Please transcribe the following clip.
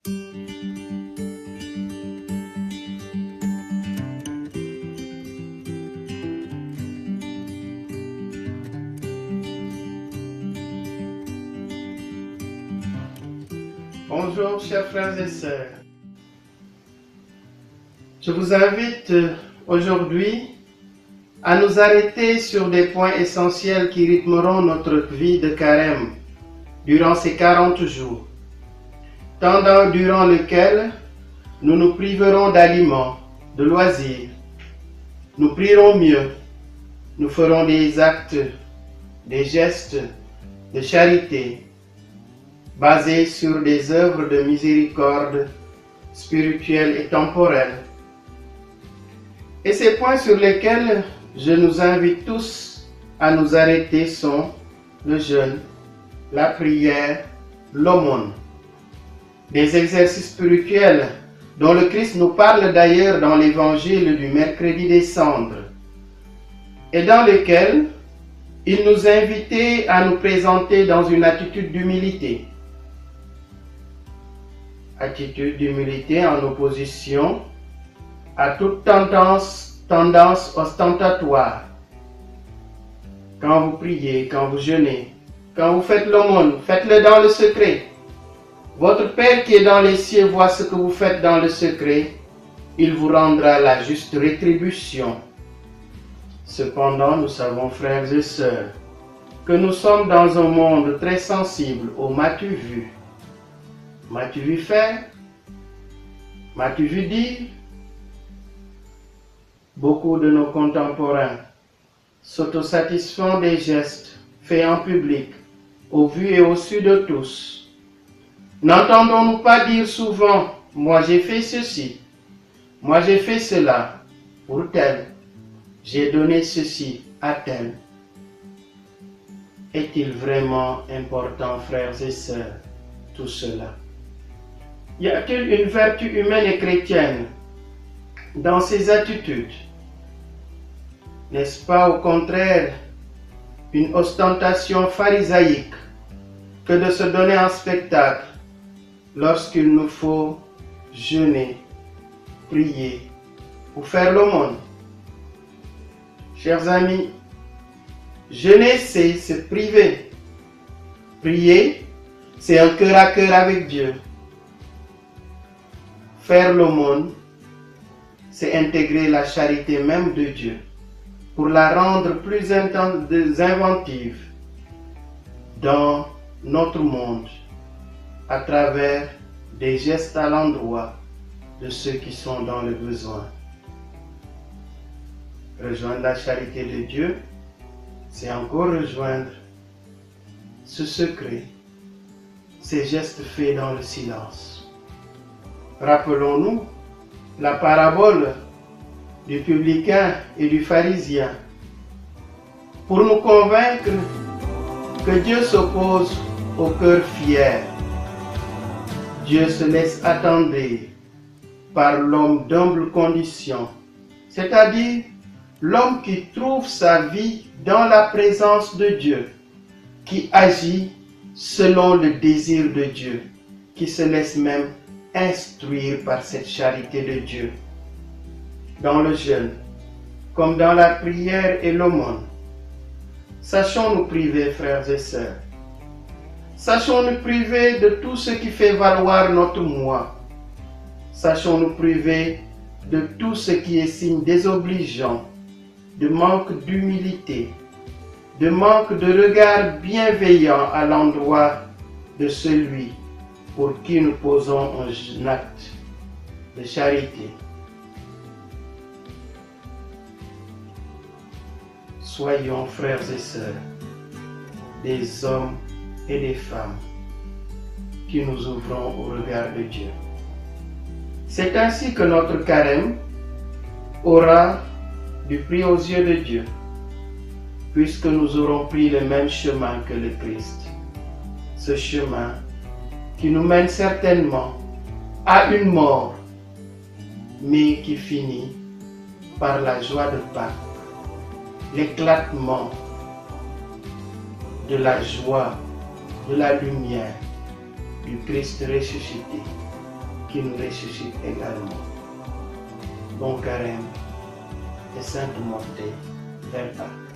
Bonjour chers frères et sœurs. Je vous invite aujourd'hui à nous arrêter sur des points essentiels qui rythmeront notre vie de carême durant ces 40 jours, temps durant lequel nous nous priverons d'aliments, de loisirs, nous prierons mieux, nous ferons des actes, des gestes de charité, basés sur des œuvres de miséricorde spirituelle et temporelle. Et ces points sur lesquels je nous invite tous à nous arrêter sont le jeûne, la prière, l'aumône. Des exercices spirituels dont le Christ nous parle d'ailleurs dans l'évangile du mercredi des cendres et dans lesquels il nous invitait à nous présenter dans une attitude d'humilité. Attitude d'humilité en opposition à toute tendance ostentatoire. Quand vous priez, quand vous jeûnez, quand vous faites l'aumône, faites-le dans le secret. Votre Père qui est dans les cieux voit ce que vous faites dans le secret. Il vous rendra la juste rétribution. Cependant, nous savons, frères et sœurs, que nous sommes dans un monde très sensible au m'as-tu vu? M'as-tu vu faire? M'as-tu vu dire? Beaucoup de nos contemporains s'autosatisfont des gestes faits en public, au vu et au su de tous. N'entendons-nous pas dire souvent « moi j'ai fait ceci, moi j'ai fait cela pour tel, j'ai donné ceci à tel ». Est-il vraiment important, frères et sœurs, tout cela? Y a-t-il une vertu humaine et chrétienne dans ces attitudes? N'est-ce pas au contraire une ostentation pharisaïque que de se donner en spectacle lorsqu'il nous faut jeûner, prier ou faire l'aumône? Chers amis, jeûner c'est se priver. Prier, c'est un cœur à cœur avec Dieu. Faire l'aumône, c'est intégrer la charité même de Dieu pour la rendre plus inventive dans notre monde à travers des gestes à l'endroit de ceux qui sont dans le besoin. Rejoindre la charité de Dieu, c'est encore rejoindre ce secret, ces gestes faits dans le silence. Rappelons-nous la parabole du publicain et du pharisien pour nous convaincre que Dieu s'oppose au cœur fier. Dieu se laisse attendrir par l'homme d'humble condition, c'est-à-dire l'homme qui trouve sa vie dans la présence de Dieu, qui agit selon le désir de Dieu, qui se laisse même instruire par cette charité de Dieu. Dans le jeûne, comme dans la prière et l'aumône, sachons nous priver, frères et sœurs. Sachons nous priver de tout ce qui fait valoir notre moi. Sachons nous priver de tout ce qui est signe désobligeant, de manque d'humilité, de manque de regard bienveillant à l'endroit de celui pour qui nous posons un acte de charité. Soyons, frères et sœurs, des hommes et des femmes qui nous ouvrons au regard de Dieu. C'est ainsi que notre carême aura du prix aux yeux de Dieu, puisque nous aurons pris le même chemin que le Christ. Ce chemin qui nous mène certainement à une mort, mais qui finit par la joie de Pâques, l'éclatement de la joie, de la lumière du Christ ressuscité qui nous ressuscite également. Bon carême et sainte montée vers Pâques.